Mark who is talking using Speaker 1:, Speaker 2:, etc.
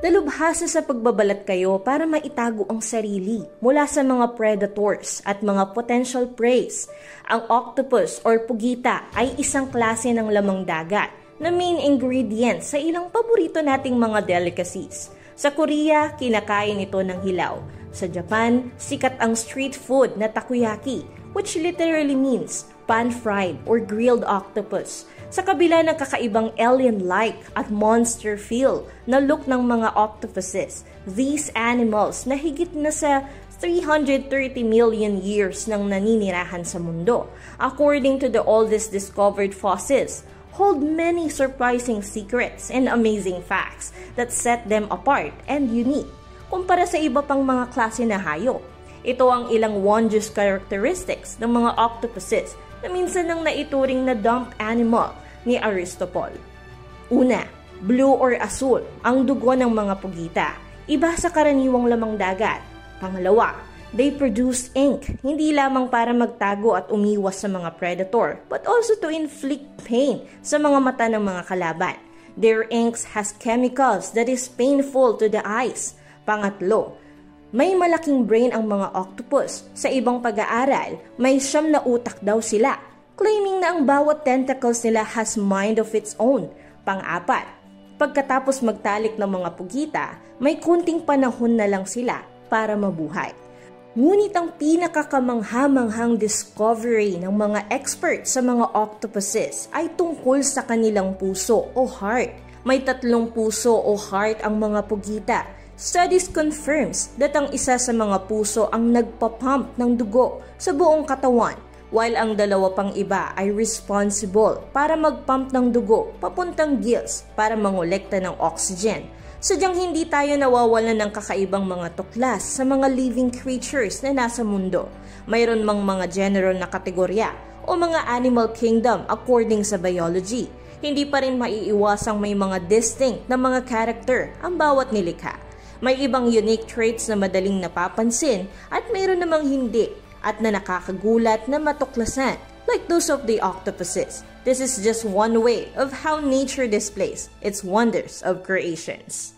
Speaker 1: Dalubhasa sa pagbabalat kayo para maitago ang sarili mula sa mga predators at mga potential preys. Ang octopus or pugita ay isang klase ng lamang dagat na main ingredient sa ilang paborito nating mga delicacies. Sa Korea, kinakain ito ng hilaw. Sa Japan, sikat ang street food na takoyaki, which literally means pan-fried or grilled octopus. Sa kabila ng kakaibang alien-like at monster feel na look ng mga octopuses, these animals na higit na sa 330 million years nang naninirahan sa mundo, according to the oldest discovered fossils, hold many surprising secrets and amazing facts that set them apart and unique kumpara sa iba pang mga klase na hayop. Ito ang ilang wondrous characteristics ng mga octopuses na minsan nang naituring na dumb animal ni Aristotle. Una, blue or asul ang dugo ng mga pugita, iba sa karaniwang lamang dagat. Pangalawa, they produce ink, hindi lamang para magtago at umiwas sa mga predator, but also to inflict pain sa mga mata ng mga kalaban. Their inks has chemicals that is painful to the eyes. Pangatlo, may malaking brain ang mga octopus. Sa ibang pag-aaral, may 9 na utak daw sila, claiming na ang bawat tentacles nila has mind of its own. Pang-apat, pagkatapos magtalik ng mga pugita, may kunting panahon na lang sila para mabuhay. Ngunit ang pinakakamangha-manghang discovery ng mga experts sa mga octopuses ay tungkol sa kanilang puso o heart. May 3 puso o heart ang mga pugita. Studies confirms that ang isa sa mga puso ang nagpapump ng dugo sa buong katawan, while ang 2 pang iba ay responsible para mag-pump ng dugo papuntang gills para mangolekta ng oxygen. Sadyang hindi tayo nawawalan ng kakaibang mga tuklas sa mga living creatures na nasa mundo. Mayroon mang mga general na kategorya o mga animal kingdom according sa biology. Hindi pa rin maiiwasang may mga distinct na mga character ang bawat nilikha. May ibang unique traits na madaling napapansin at mayroon namang hindi at na nakakagulat na matuklasan, like those of the octopuses. This is just one way of how nature displays its wonders of creations.